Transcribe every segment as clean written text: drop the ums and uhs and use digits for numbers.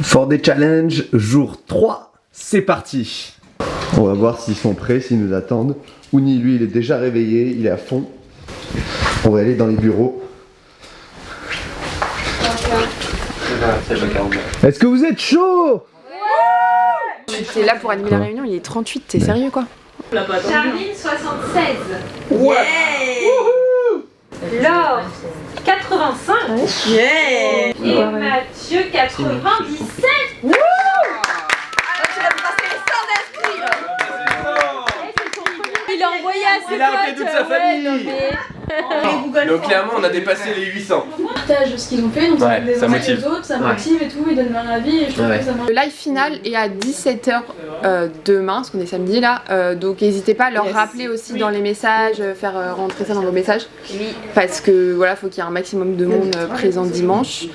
For des challenges, jour 3, c'est parti. On va voir s'ils sont prêts, s'ils nous attendent. Ouni, lui, il est déjà réveillé, il est à fond. On va aller dans les bureaux. Est-ce que vous êtes chaud? Tu es là pour animer la réunion, il est 38, t'es sérieux quoi? Charline 76. Ouais. Laure 85. Yeah. Et Mathieu 97. Il a envoyé à ses Il a appelé toute sa famille. Donc clairement on a dépassé les 800. Partage ce qu'ils ont fait, donc Ouais, ça ça motive. les autres, ça motive et tout, ils donnent leur avis et je trouve que ça marche. Le live final est à 17h demain, parce qu'on est samedi là, donc n'hésitez pas à leur rappeler aussi dans les messages, faire rentrer ça dans vos messages. Oui. Parce que voilà, faut qu'il y ait un maximum de monde présent dimanche.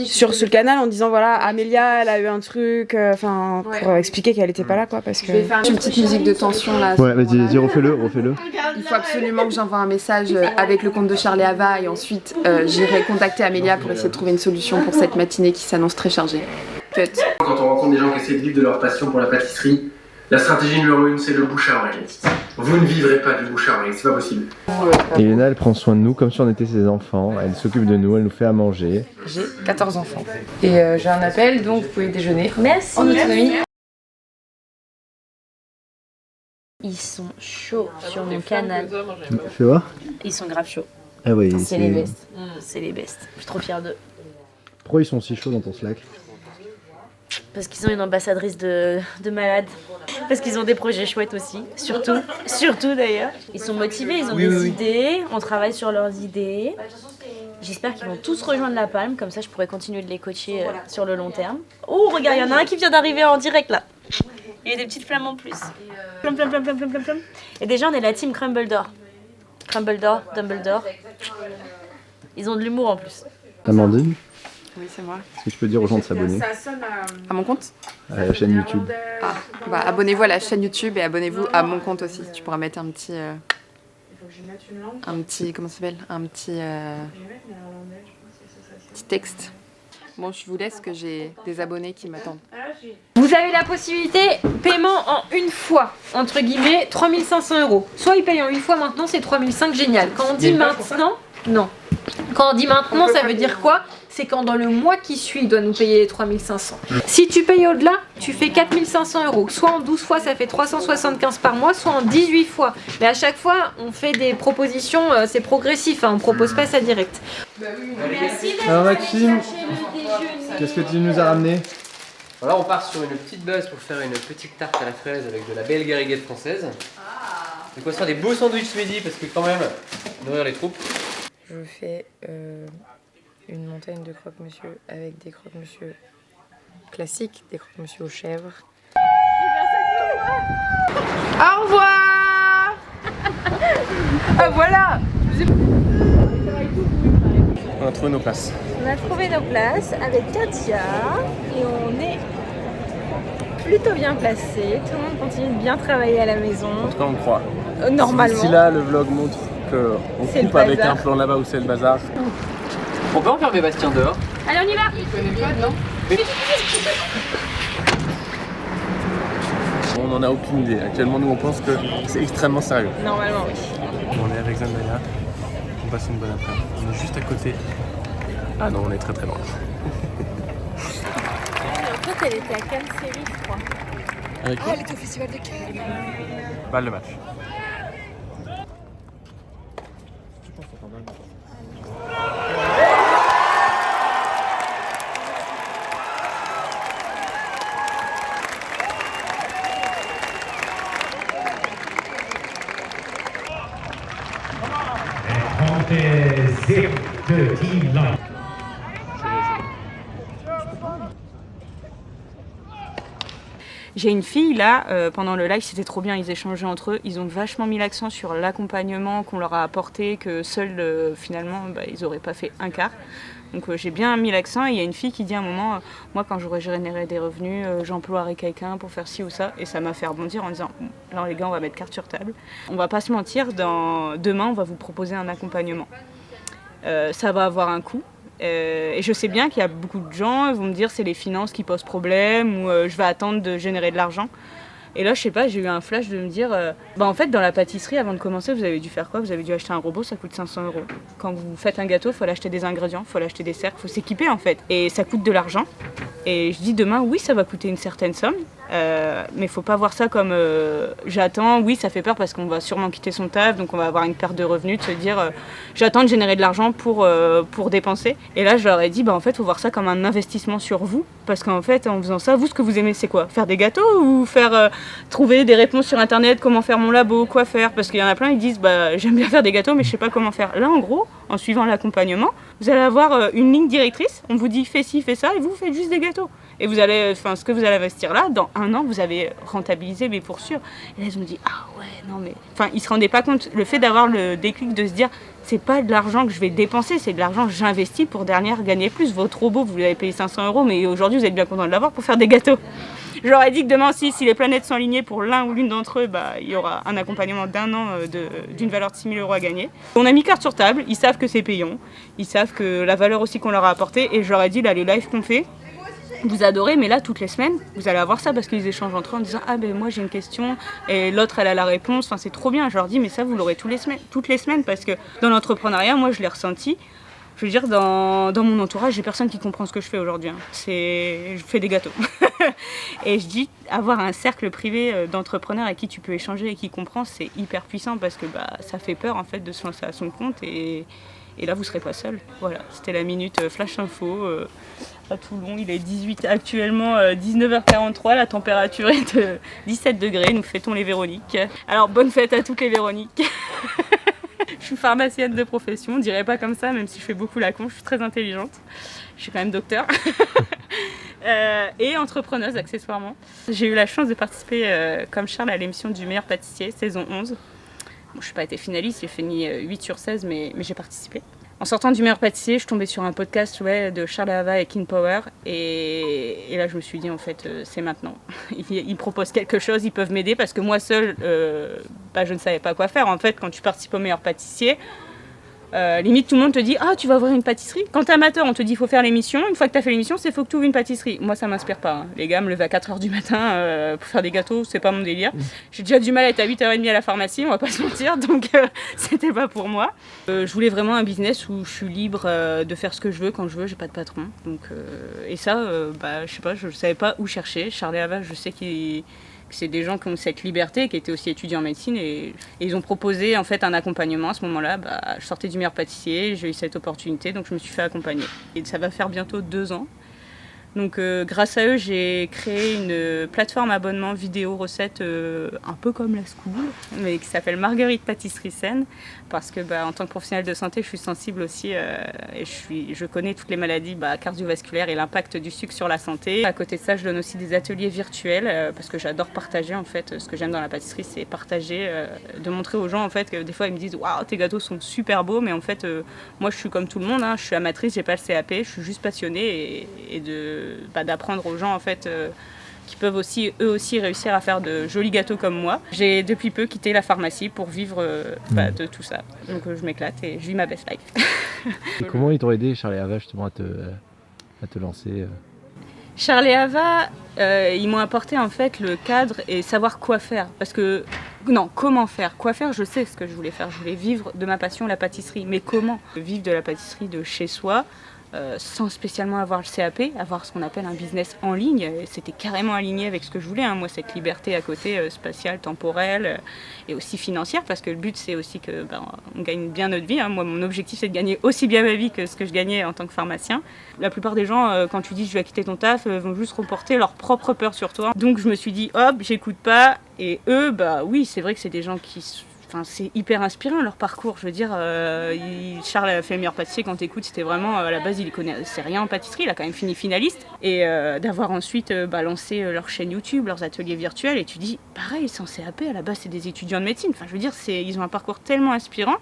Sur ce canal en disant voilà Amélia elle a eu un truc enfin pour expliquer qu'elle était pas là quoi parce que je vais faire une petite musique de tension là. Ouais, vas-y, refais-le. Il faut absolument que j'envoie un message avec le compte de Charlie Ava et ensuite j'irai contacter Amélia pour essayer de trouver une solution pour cette matinée qui s'annonce très chargée. Quand on rencontre des gens qui essaient de vivre de leur passion pour la pâtisserie, la stratégie numéro 1 c'est le bouche à oreille. Vous ne vivrez pas du bouche à oreille, c'est pas possible. Et Léna, elle prend soin de nous comme si on était ses enfants. Elle s'occupe de nous, elle nous fait à manger. J'ai 14 enfants. Et j'ai un appel, donc vous pouvez déjeuner. Merci. En autonomie. Ils sont chauds sur mon canal. Fais voir. Ils sont grave chauds. Ah oui, C'est les bestes. C'est les bestes. Je suis trop fière d'eux. Pourquoi ils sont si chauds dans ton Slack? Parce qu'ils ont une ambassadrice de malade. Parce qu'ils ont des projets chouettes aussi. Surtout d'ailleurs. Ils sont motivés, ils ont des idées. On travaille sur leurs idées. J'espère qu'ils vont tous rejoindre la palme. Comme ça, je pourrai continuer de les coacher sur le long terme. Oh, regarde, il y en a un qui vient d'arriver en direct là. Il y a des petites flammes en plus. Plum. Et déjà, on est la team Crumble Door. Crumble Door, Dumbledore. Ils ont de l'humour en plus. Amandine, Oui, c'est moi. est-ce que tu peux dire aux gens de s'abonner À mon compte? à la chaîne YouTube? Ah, bah abonnez-vous à la chaîne YouTube et abonnez-vous à mon compte aussi. Tu pourras mettre un petit comment ça s'appelle? Un petit texte. Bon, je vous laisse que j'ai des abonnés qui m'attendent. Vous avez la possibilité paiement en une fois, entre guillemets, 3500 €. Soit ils payent en une fois maintenant, c'est 3500, génial. Quand on dit maintenant, non. Quand on dit maintenant, ça veut dire quoi? C'est quand dans le mois qui suit, il doit nous payer les 3500. Si tu payes au-delà, tu fais 4500 €. Soit en 12 fois, ça fait 375 par mois, soit en 18 fois. Mais à chaque fois, on fait des propositions, c'est progressif, hein, on propose pas ça direct. Merci. Alors Maxime, qu'est-ce que tu nous as ramené? Voilà, on part sur une petite base pour faire une petite tarte à la fraise avec de la belle gariguette française. Donc on va se faire des beaux sandwichs midi parce que quand même, nourrir les troupes. Je vous fais une montagne de croque-monsieur avec des croque-monsieur classiques, des croque-monsieur aux chèvres. Au revoir. Ah voilà. On a trouvé nos places. On a trouvé nos places avec Katia et on est plutôt bien placés. Tout le monde continue de bien travailler à la maison. En tout cas on croit. Normalement. D'ici là le vlog montre qu'on C'est coupe le avec bazar. un plan là-bas où c'est le bazar. On peut enfermer Bastien dehors? Allez, on y va. On en a aucune idée. Actuellement nous on pense que c'est extrêmement sérieux. Normalement, oui. On est avec Zendaya. On passe une bonne après-midi. On est juste à côté. Ah non, on est très très loin. En fait, elle était à Cannes Série, je crois. Avec Elle est au festival de Cannes. balle de match. J'ai une fille là, pendant le live c'était trop bien, ils échangeaient entre eux, ils ont vachement mis l'accent sur l'accompagnement qu'on leur a apporté, que seuls finalement ils auraient pas fait un quart. Donc j'ai bien mis l'accent et il y a une fille qui dit à un moment, moi quand j'aurai généré des revenus, j'emploierai quelqu'un pour faire ci ou ça. Et ça m'a fait rebondir en disant, bon, là les gars on va mettre carte sur table. On va pas se mentir, demain on va vous proposer un accompagnement. Ça va avoir un coût. Et je sais bien qu'il y a beaucoup de gens qui vont me dire c'est les finances qui posent problème ou je vais attendre de générer de l'argent. Et là, je sais pas, j'ai eu un flash de me dire en fait, dans la pâtisserie, avant de commencer, vous avez dû faire quoi? Vous avez dû acheter un robot, ça coûte 500 €. Quand vous faites un gâteau, il faut aller acheter des ingrédients, il faut aller acheter des cercles, il faut s'équiper en fait. Et ça coûte de l'argent. Et je dis demain, oui, ça va coûter une certaine somme, mais il faut pas voir ça comme j'attends. Oui, ça fait peur parce qu'on va sûrement quitter son taf, donc on va avoir une perte de revenus, de se dire j'attends de générer de l'argent pour dépenser. Et là, je leur ai dit, en fait, il faut voir ça comme un investissement sur vous. Parce qu'en fait, en faisant ça, vous, ce que vous aimez, c'est quoi? Faire des gâteaux ou faire trouver des réponses sur internet, comment faire mon labo, quoi faire? Parce qu'il y en a plein, ils disent j'aime bien faire des gâteaux, mais je sais pas comment faire. Là, en gros, en suivant l'accompagnement, vous allez avoir une ligne directrice. On vous dit fais ci, fais ça, et vous faites juste des gâteaux. Et vous allez, ce que vous allez investir là, dans 1 an, vous avez rentabilisé, mais pour sûr. Et là, ils me disent ouais, non mais, ils se rendaient pas compte. Le fait d'avoir le déclic de se dire c'est pas de l'argent que je vais dépenser, c'est de l'argent que j'investis pour derrière gagner plus. Votre robot, vous l'avez payé 500 €, mais aujourd'hui, vous êtes bien content de l'avoir pour faire des gâteaux. Je leur ai dit que demain aussi, si les planètes sont alignées pour l'un ou l'une d'entre eux, il y aura un accompagnement d'1 an d'une valeur de 6 000 € à gagner. On a mis carte sur table, ils savent que c'est payant, ils savent que la valeur aussi qu'on leur a apportée, et je leur ai dit, là, les lives qu'on fait, vous adorez, mais là, toutes les semaines, vous allez avoir ça parce qu'ils échangent entre eux en disant moi j'ai une question et l'autre elle a la réponse. C'est trop bien. Je leur dis mais ça vous l'aurez toutes les semaines parce que dans l'entrepreneuriat, moi je l'ai ressenti. Je veux dire, dans mon entourage, j'ai personne qui comprend ce que je fais aujourd'hui. Je fais des gâteaux. Et je dis, avoir un cercle privé d'entrepreneurs avec qui tu peux échanger et qui comprend, c'est hyper puissant parce que ça fait peur en fait de se lancer à son compte et là vous serez pas seul. Voilà, c'était la minute flash info à Toulon. Il est actuellement 19h43, la température est de 17 degrés. Nous fêtons les Véroniques. Alors bonne fête à toutes les Véroniques. Je suis pharmacienne de profession, on dirait pas comme ça, même si je fais beaucoup la con, je suis très intelligente. Je suis quand même docteur. Et entrepreneuse accessoirement. J'ai eu la chance de participer comme Charles à l'émission du meilleur pâtissier, saison 11. Bon, je n'ai pas été finaliste, j'ai fini 8 sur 16, mais j'ai participé. En sortant du meilleur pâtissier, je suis tombée sur un podcast de Charles Hava et King Power. Et là, je me suis dit, en fait, c'est maintenant. Ils proposent quelque chose, ils peuvent m'aider parce que moi seule, je ne savais pas quoi faire. En fait, quand tu participes au meilleur pâtissier, limite tout le monde te dit tu vas ouvrir une pâtisserie. Quand t'es amateur, on te dit il faut faire l'émission. Une fois que t'as fait l'émission, c'est faut que tu ouvres une pâtisserie. Moi ça m'inspire pas. Les gars, me lever à 4h du matin pour faire des gâteaux, c'est pas mon délire. J'ai déjà du mal à être à 8h30 à la pharmacie, on va pas se mentir, donc c'était pas pour moi. Je voulais vraiment un business où je suis libre de faire ce que je veux quand je veux, j'ai pas de patron. Donc, et ça, je sais pas, je savais pas où chercher. Charles et Ava, je sais que c'est des gens qui ont cette liberté, qui étaient aussi étudiants en médecine et ils ont proposé en fait un accompagnement à ce moment-là. Je sortais du meilleur pâtissier, j'ai eu cette opportunité, donc je me suis fait accompagner. Et ça va faire bientôt 2 ans. Donc grâce à eux, j'ai créé une plateforme abonnement vidéo recettes un peu comme la School, mais qui s'appelle Marguerite Pâtisserie Saine, parce que en tant que professionnelle de santé, je suis sensible aussi et je connais toutes les maladies cardiovasculaires et l'impact du sucre sur la santé. À côté de ça, je donne aussi des ateliers virtuels parce que j'adore partager en fait. Ce que j'aime dans la pâtisserie, c'est partager, de montrer aux gens en fait que des fois ils me disent waouh, tes gâteaux sont super beaux, mais en fait moi je suis comme tout le monde, je suis amatrice, j'ai pas le CAP, je suis juste passionnée et d'apprendre aux gens en fait qui peuvent aussi eux aussi réussir à faire de jolis gâteaux comme moi. J'ai depuis peu quitté la pharmacie pour vivre de tout ça. Donc je m'éclate et je vis ma best life. Et comment ils t'ont aidé, Charles et Ava, justement à te lancer Charles et Ava, ils m'ont apporté en fait le cadre et savoir quoi faire. Parce que, non, comment faire. Quoi faire, je sais ce que je voulais faire. Je voulais vivre de ma passion, la pâtisserie. Mais comment vivre de la pâtisserie de chez soi sans spécialement avoir le CAP, avoir ce qu'on appelle un business en ligne. C'était carrément aligné avec ce que je voulais. Moi, cette liberté à côté spatiale, temporelle et aussi financière, parce que le but, c'est aussi que on gagne bien notre vie. Moi, mon objectif, c'est de gagner aussi bien ma vie que ce que je gagnais en tant que pharmacien. La plupart des gens, quand tu dis je vais quitter ton taf, vont juste reporter leur propre peur sur toi. Donc, je me suis dit, hop, j'écoute pas. Et eux, oui, c'est vrai que c'est des gens qui... c'est hyper inspirant leur parcours, je veux dire, Charles a fait le meilleur pâtissier, quand t'écoutes, c'était vraiment, à la base il connaissait rien en pâtisserie, il a quand même fini finaliste, et d'avoir ensuite lancé leur chaîne YouTube, leurs ateliers virtuels, et tu dis, pareil, sans CAP, à la base c'est des étudiants de médecine, je veux dire, ils ont un parcours tellement inspirant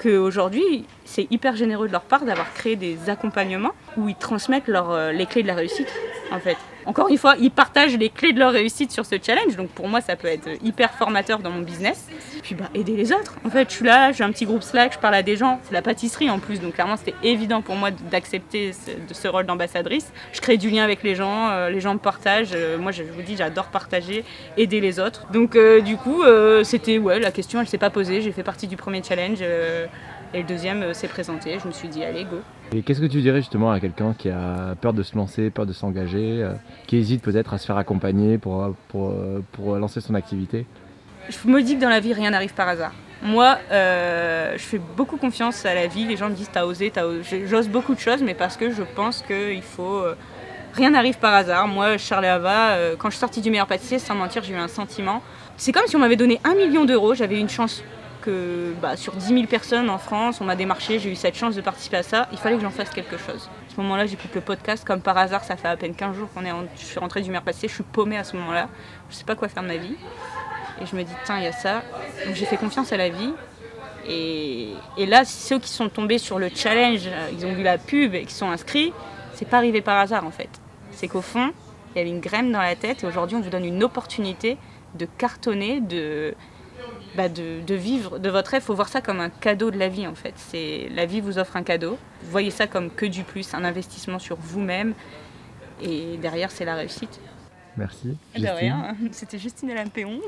qu'aujourd'hui, c'est hyper généreux de leur part d'avoir créé des accompagnements où ils transmettent les clés de la réussite, en fait. Encore une fois, ils partagent les clés de leur réussite sur ce challenge, donc pour moi, ça peut être hyper formateur dans mon business. Puis aider les autres. En fait, je suis là, j'ai un petit groupe Slack, je parle à des gens. C'est la pâtisserie en plus, donc clairement, c'était évident pour moi d'accepter ce rôle d'ambassadrice. Je crée du lien avec les gens me partagent. Moi, je vous dis, j'adore partager, aider les autres. Donc du coup, c'était, la question, elle s'est pas posée. J'ai fait partie du premier challenge et le deuxième s'est présenté. Je me suis dit, allez, go. Et qu'est-ce que tu dirais justement à quelqu'un qui a peur de se lancer, peur de s'engager, qui hésite peut-être à se faire accompagner pour lancer son activité? Je me dis que dans la vie, rien n'arrive par hasard. Moi, je fais beaucoup confiance à la vie. Les gens me disent t'as osé. J'ose beaucoup de choses, mais parce que je pense qu'il faut... rien n'arrive par hasard. Moi, Charles et Ava, quand je suis sortie du meilleur pâtissier, sans mentir, j'ai eu un sentiment. C'est comme si on m'avait donné 1 million d'euros. J'avais une chance que sur 10 000 personnes en France, on m'a démarché, j'ai eu cette chance de participer à ça. Il fallait que j'en fasse quelque chose. À ce moment-là, j'écoute le podcast. Comme par hasard, ça fait à peine 15 jours je suis rentrée du meilleur pâtissier. Je suis paumée à ce moment-là. Je ne sais pas quoi faire de ma vie. Et je me dis, tiens, il y a ça. Donc j'ai fait confiance à la vie. Et là, ceux qui sont tombés sur le challenge, ils ont vu la pub et qui sont inscrits, c'est pas arrivé par hasard en fait. C'est qu'au fond, il y avait une graine dans la tête et aujourd'hui, on vous donne une opportunité de cartonner, de vivre de votre rêve. Il faut voir ça comme un cadeau de la vie en fait. La vie vous offre un cadeau. Vous voyez ça comme que du plus, un investissement sur vous-même. Et derrière, c'est la réussite. Merci. De rien, c'était Justine LMP11,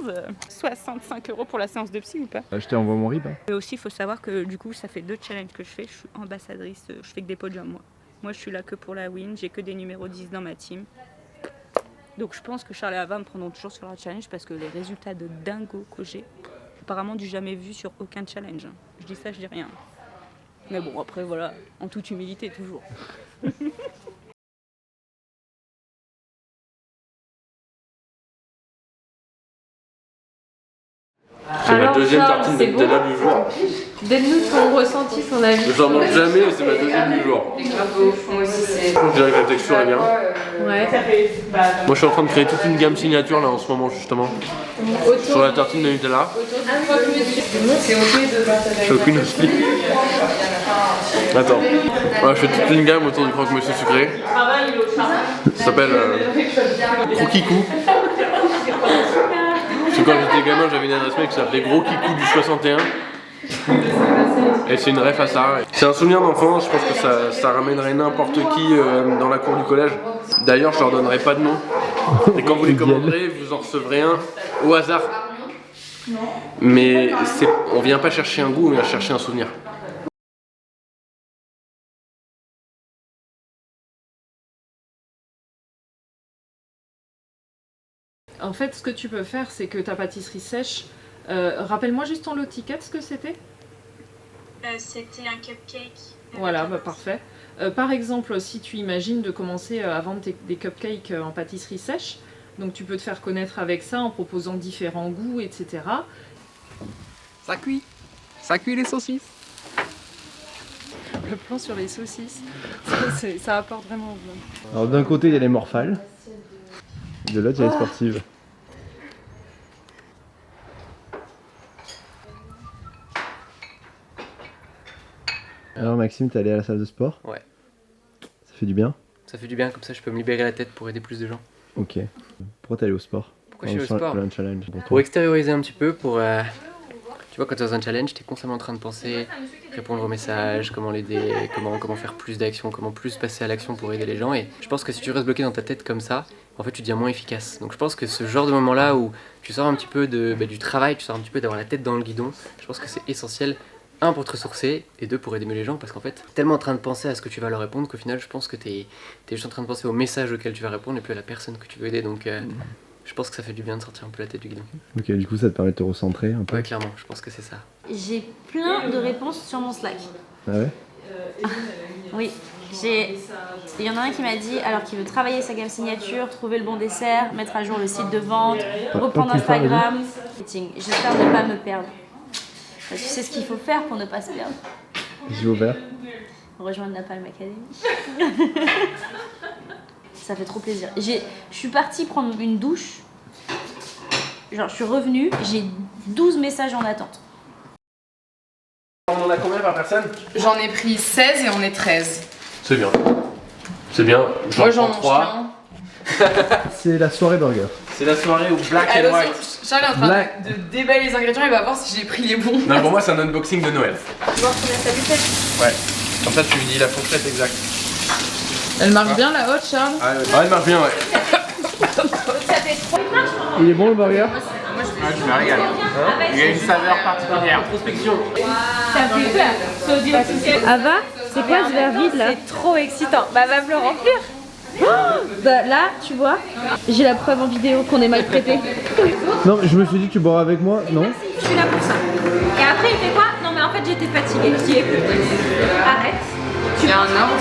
65 € pour la séance de psy ou pas? Je t'envoie mon RIB. Et aussi, il faut savoir que du coup, ça fait 2 challenges que je fais. Je suis ambassadrice, je fais que des podiums, moi, je suis là que pour la win, j'ai que des numéros 10 dans ma team. Donc je pense que Charles et Ava me prendront toujours sur leur challenge parce que les résultats de dingo que j'ai, apparemment du jamais vu sur aucun challenge. Je dis ça, je dis rien. Mais bon, après, voilà, en toute humilité, toujours. C'est ma deuxième tartine de la du jour. Donne-nous ton ressenti, ton avis. J'en mange jamais et c'est ma deuxième du jour. Les crapauds au fond aussi, c'est... Je dirais que la texture est bien. Ouais. Moi je suis en train de créer toute une gamme signature là en ce moment justement. Sur la tartine de Nutella. C'est ok de partager. J'ai aucune explique. Attends. Voilà, je fais toute une gamme autour du croque-monsieur sucré. Ça s'appelle Croquicou. Parce que quand j'étais gamin, j'avais une adresse mail qui s'appelait Gros Kikou du 61. Et c'est une ref à ça. C'est un souvenir d'enfance, je pense que ça ramènerait n'importe qui dans la cour du collège. D'ailleurs, je leur donnerai pas de nom. Et quand vous les commanderez, vous en recevrez un au hasard. Mais on vient pas chercher un goût, on vient chercher un souvenir. En fait, ce que tu peux faire, c'est que ta pâtisserie sèche, rappelle-moi juste ton lot ticket, ce que c'était. C'était un cupcake. Voilà, parfait. Par exemple, si tu imagines de commencer à vendre des cupcakes en pâtisserie sèche, donc tu peux te faire connaître avec ça en proposant différents goûts, etc. Ça cuit les saucisses. Le plan sur les saucisses, ça apporte vraiment bien. Alors d'un côté il y a les morphales, de l'autre il y a les sportives. Alors Maxime, t'es allé à la salle de sport? Ouais. Ça fait du bien? Ça fait du bien, comme ça je peux me libérer la tête pour aider plus de gens. Ok. Pourquoi t'es allé au sport? Pourquoi je suis au sport? Un challenge pour extérioriser un petit peu, pour... Tu vois, quand tu es dans un challenge, tu es constamment en train de penser, répondre aux messages, comment l'aider, comment faire plus d'actions, comment plus passer à l'action pour aider les gens. Et je pense que si tu restes bloqué dans ta tête comme ça, en fait tu deviens moins efficace. Donc je pense que ce genre de moment-là où tu sors un petit peu du travail, tu sors un petit peu d'avoir la tête dans le guidon, je pense que c'est essentiel. 1 pour te ressourcer et 2 pour aider mieux les gens, parce qu'en fait t'es tellement en train de penser à ce que tu vas leur répondre qu'au final je pense que t'es juste en train de penser au message auquel tu vas répondre et plus à la personne que tu veux aider. Donc je pense que ça fait du bien de sortir un peu la tête du guidon. Ok, du coup ça te permet de te recentrer un peu? Ouais, clairement, je pense que c'est ça. J'ai plein de réponses sur mon Slack. Ah ouais? Oui. Il y en a un qui m'a dit, alors qu'il veut travailler sa gamme signature, trouver le bon dessert, mettre à jour le site de vente, reprendre Instagram. J'espère ne pas me perdre. Tu sais ce qu'il faut faire pour ne pas se perdre? J'ai ouvert. Rejoindre Napalm Academy. Ça fait trop plaisir. Je suis partie prendre une douche. Genre, je suis revenue, j'ai 12 messages en attente. On en a combien par personne? J'en ai pris 16 et on est 13. C'est bien. C'est bien. Moi j'en mange 3. qu'un. C'est la soirée burger. C'est la soirée au black and white. Charles est en train de déballer les ingrédients, il va voir si j'ai pris les bons. Non, pour moi, c'est un unboxing de Noël. Tu vois combien ça lui fait? Ouais. Comme ça, tu lui dis la fourchette exacte. Elle marche bien la haute, Charles? Ah, elle marche bien, ouais. Il est bon le burger? Je me régale. Il y a une saveur particulière. Introspection. Ava, c'est quoi ce verre vide là? C'est trop excitant. Bah va me le remplir. Bah là, tu vois, j'ai la preuve en vidéo qu'on est mal prêté. Non, je me suis dit tu boiras avec moi, non? Je suis là pour ça. Et après il fait quoi? Non mais en fait j'étais fatiguée. Arrête. Il y a un ordre.